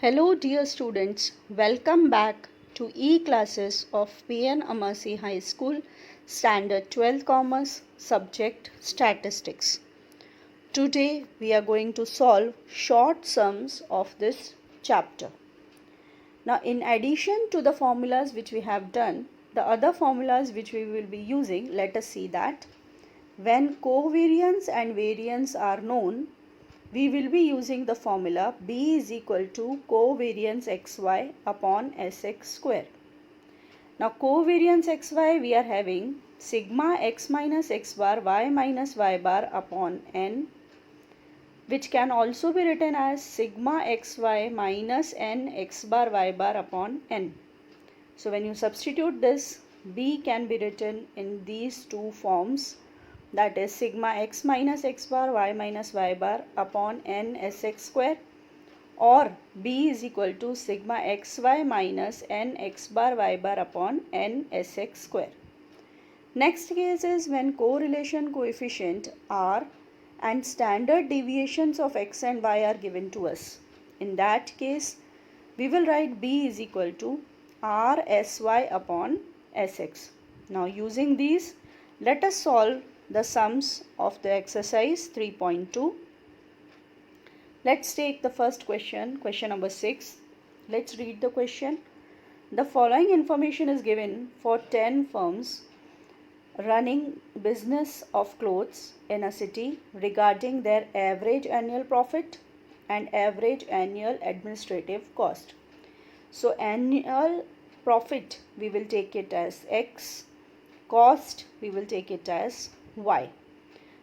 Hello dear students, welcome back to E-classes of PN Amasi High School, Standard 12 Commerce, subject Statistics. Today we are going to solve short sums of this chapter. Now in addition to the formulas which we have done, the other formulas which we will be using, let us see that. When covariance and variance are known, we will be using the formula B is equal to covariance xy upon Sx square. Now covariance xy we are having sigma x minus x bar y minus y bar upon n, which can also be written as sigma xy minus n x bar y bar upon n. So when you substitute this, B can be written in these two forms, that is sigma x minus x bar y minus y bar upon n Sx square, or B is equal to sigma xy minus n x bar y bar upon n Sx square. Next case is when correlation coefficient R and standard deviations of x and y are given to us. In that case, we will write B is equal to R Sy upon Sx. Now using these, let us solve the sums of the exercise 3.2. Let's take the first question, question number 6. Let's read the question. The following information is given for 10 firms running business of clothes in a city regarding their average annual profit and average annual administrative cost. So annual profit we will take it as X, cost we will take it as Y.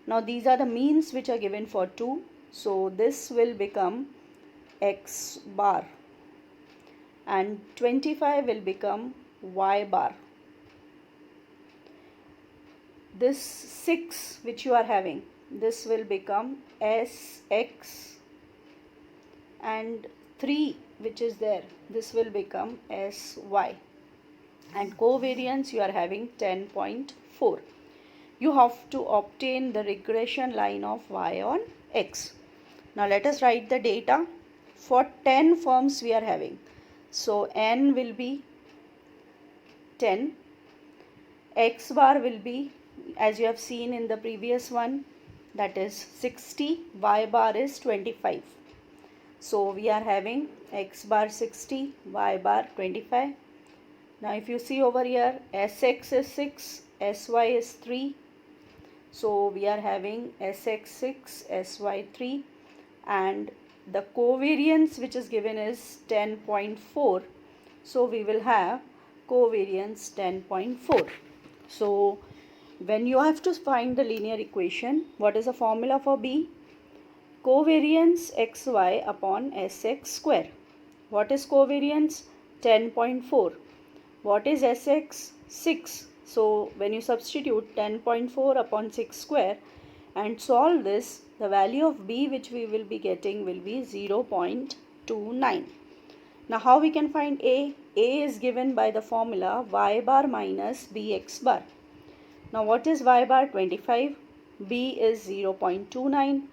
Now these are the means which are given for 2. So this will become X bar and 25 will become Y bar. This 6 which you are having, this will become Sx, and 3 which is there, this will become Sy, and covariance you are having 10.4. You have to obtain the regression line of y on x. Now let us write the data. For 10 firms we are having, so n will be 10, x bar will be, as you have seen in the previous one, that is 60, y bar is 25. So we are having x bar 60, y bar 25. Now if you see over here, Sx is 6, Sy is 3. So we are having Sx 6, Sy 3, and the covariance which is given is 10.4. So we will have covariance 10.4. So when you have to find the linear equation, what is the formula for B? Covariance xy upon Sx square. What is covariance? 10.4. What is Sx? 6. So when you substitute 10.4 upon 6 square and solve this, the value of B which we will be getting will be 0.29. Now how we can find A? A is given by the formula y bar minus bx bar. Now what is y bar? 25. B is 0.29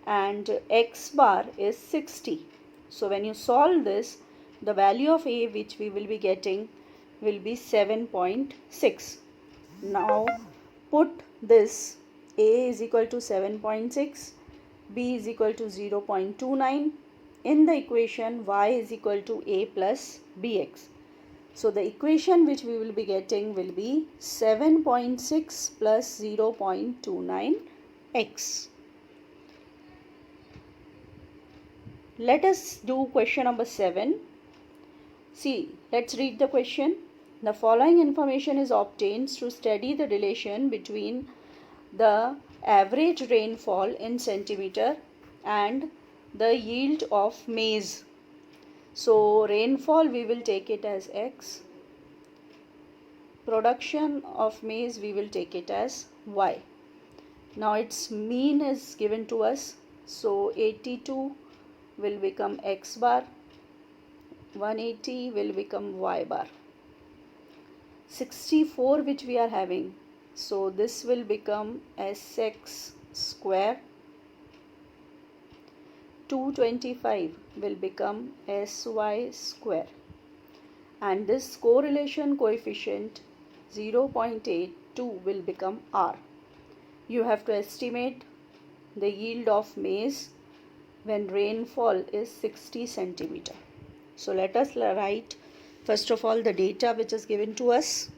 and x bar is 60. So when you solve this, the value of A which we will be getting will be 7.6. Now put this A is equal to 7.6, B is equal to 0.29 in the equation y is equal to A plus bx. So the equation which we will be getting will be 7.6 plus 0.29x. Let us do question number 7. See, let's read the question. The following information is obtained to study the relation between the average rainfall in centimeter and the yield of maize. So rainfall we will take it as X. Production of maize we will take it as Y. Now its mean is given to us. So 82 will become X bar. 180 will become Y bar. 64 which we are having, so this will become Sx square. 225 will become sy square, and this correlation coefficient 0.82 will become r. You have to estimate the yield of maize when rainfall is 60 centimeter. So let us write first of all the data which is given to us.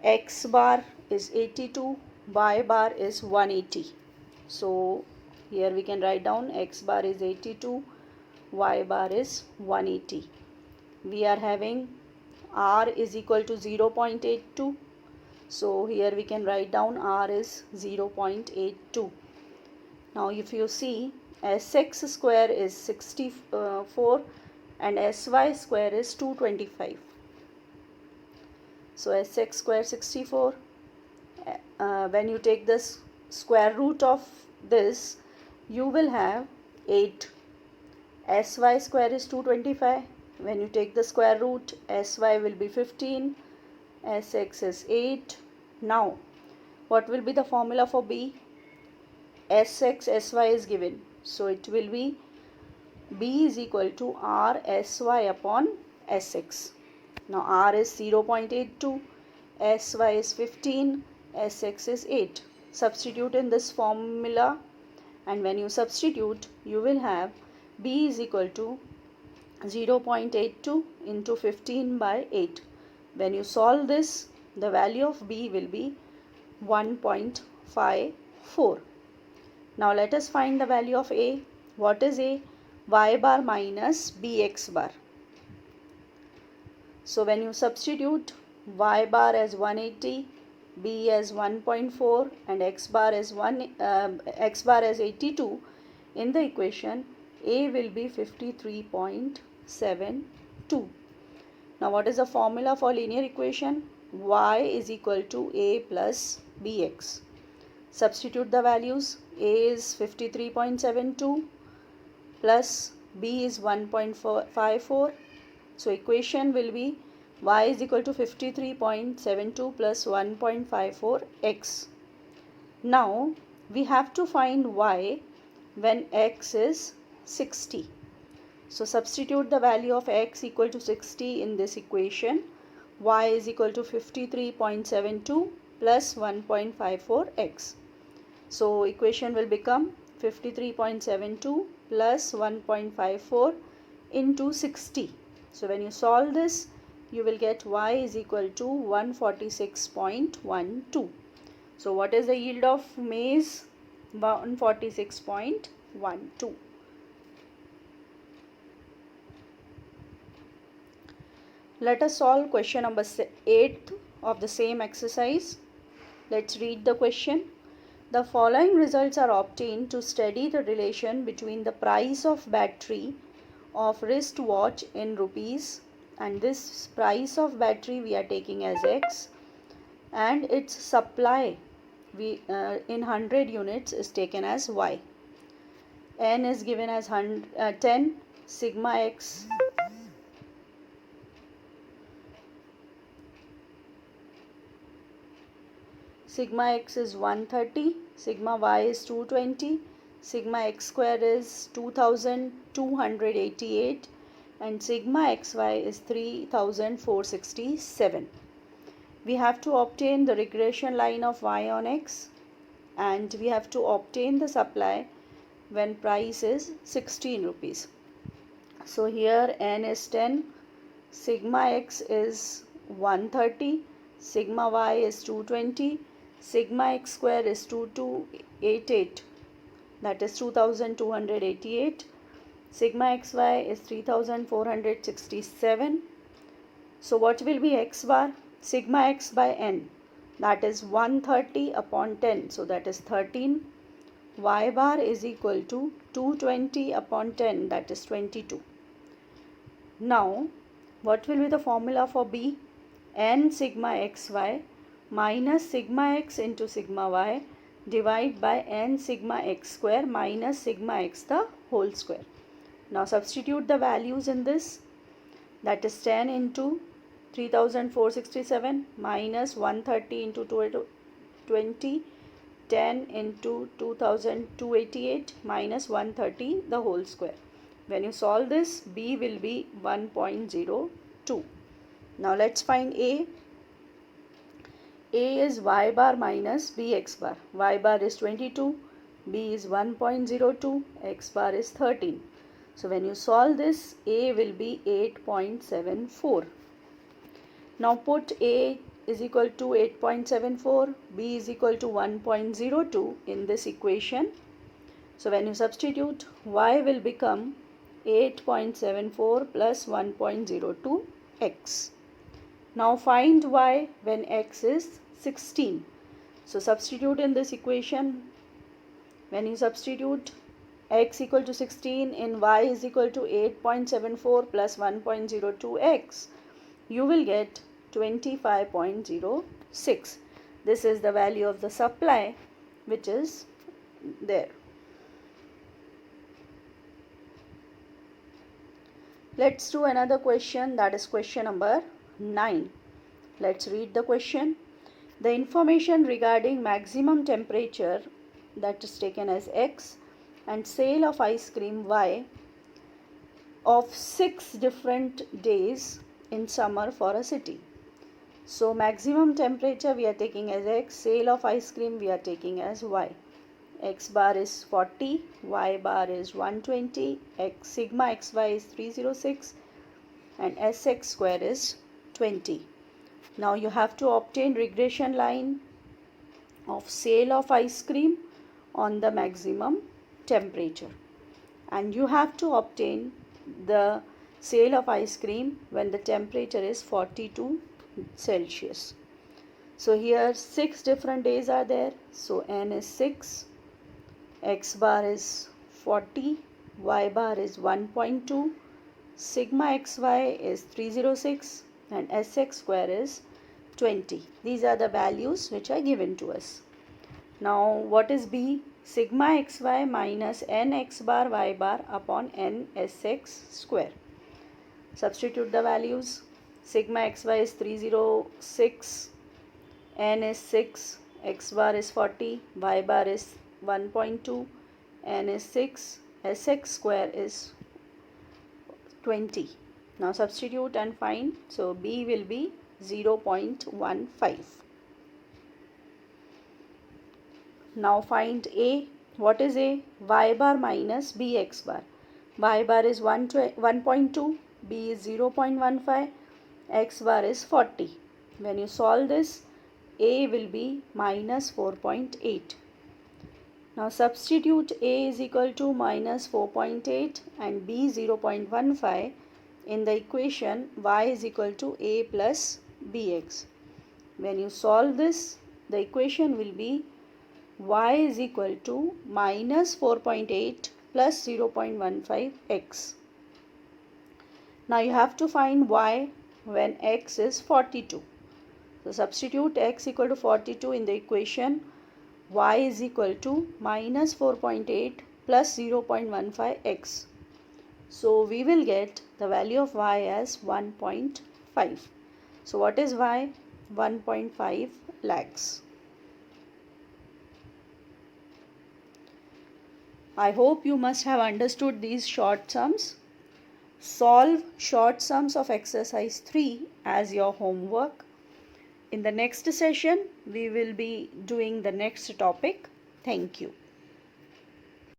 X bar is 82, Y bar is 180. So here we can write down X bar is 82, Y bar is 180. We are having R is equal to 0.82. So here we can write down R is 0.82. Now if you see, Sx square is 64 and Sy square is 225. So Sx square 64. When you take this square root of this, you will have 8. Sy square is 225. When you take the square root, Sy will be 15. Sx is 8. Now, what will be the formula for B? Sx, Sy is given. So, it will be B is equal to R Sy upon Sx. Now, R is 0.82, Sy is 15, Sx is 8. Substitute in this formula, and when you substitute, you will have B is equal to 0.82 into 15 by 8. When you solve this, the value of B will be 1.54. Now let us find the value of A. What is A? Y bar minus Bx bar. So when you substitute Y bar as 180, B as 1.4 and X bar as 82 in the equation, A will be 53.72. Now what is the formula for linear equation? Y is equal to A plus Bx. Substitute the values. A is 53.72 plus B is 1.54. So equation will be Y is equal to 53.72 plus 1.54x. Now we have to find Y when x is 60. So substitute the value of x equal to 60 in this equation. Y is equal to 53.72 plus 1.54x. So equation will become 53.72 plus 1.54 into 60. So when you solve this, you will get y is equal to 146.12. So what is the yield of maize? 146.12. Let us solve question number 8 of the same exercise. Let's read the question. The following results are obtained to study the relation between the price of battery of wristwatch in rupees, and this price of battery we are taking as x, and its supply in 100 units is taken as y. N is given as 10, sigma x is 130, sigma y is 220, sigma x square is 2288, and sigma xy is 3467. We have to obtain the regression line of y on x, and we have to obtain the supply when price is 16 rupees. So here n is 10, sigma x is 130, sigma y is 220, sigma x square is 2288, that is 2288. Sigma xy is 3467. So what will be x bar? Sigma x by n, that is 130 upon 10, so that is 13. Y bar is equal to 220 upon 10, that is 22. Now what will be the formula for B? N sigma xy minus sigma x into sigma y divided by n sigma x square minus sigma x the whole square. Now substitute the values in this, that is 10 into 3467 minus 130 into 20 10 into 2288 minus 130 the whole square. When you solve this, b will be 1.02. Now let's find a. A is y bar minus bx bar. Y bar is 22, b is 1.02, x bar is 13. So when you solve this, a will be 8.74. Now put a is equal to 8.74, b is equal to 1.02 in this equation. So when you substitute, y will become 8.74 plus 1.02x. Now find y when x is 16. So substitute in this equation. When you substitute x equal to 16 in y is equal to 8.74 plus 1.02x, you will get 25.06. This is the value of the supply which is there. Let's do another question, that is question number 9. Let's read the question. The information regarding maximum temperature, that is taken as x, and sale of ice cream y of 6 different days in summer for a city. So maximum temperature we are taking as x, sale of ice cream we are taking as y. X bar is 40, y bar is 120, x sigma xy is 306, and sx square is 20. Now you have to obtain regression line of sale of ice cream on the maximum temperature, and you have to obtain the sale of ice cream when the temperature is 42 Celsius. So here 6 different days are there. So n is 6, x bar is 40, y bar is 1.2, sigma xy is 306, and sx square is 20. These are the values which are given to us. Now what is b? Sigma xy minus n x bar y bar upon n sx square. Substitute the values. Sigma xy is 306, n is 6, x bar is 40, y bar is 1.2, n is 6, sx square is 20. Now substitute and find. So b will be 0.15. Now find a. What is a? Y bar minus bx bar. Y bar is 1.2, b is 0.15, x bar is 40. When you solve this, a will be minus 4.8. Now substitute a is equal to minus 4.8 and b 0.15 in the equation y is equal to a plus bx. When you solve this, the equation will be y is equal to minus 4.8 plus 0.15x. Now you have to find y when x is 42. So substitute x equal to 42 in the equation y is equal to minus 4.8 plus 0.15x. So we will get the value of y as 1.5. So what is y? 1.5 lakhs. I hope you must have understood these short sums. Solve short sums of exercise 3 as your homework. In the next session, we will be doing the next topic. Thank you.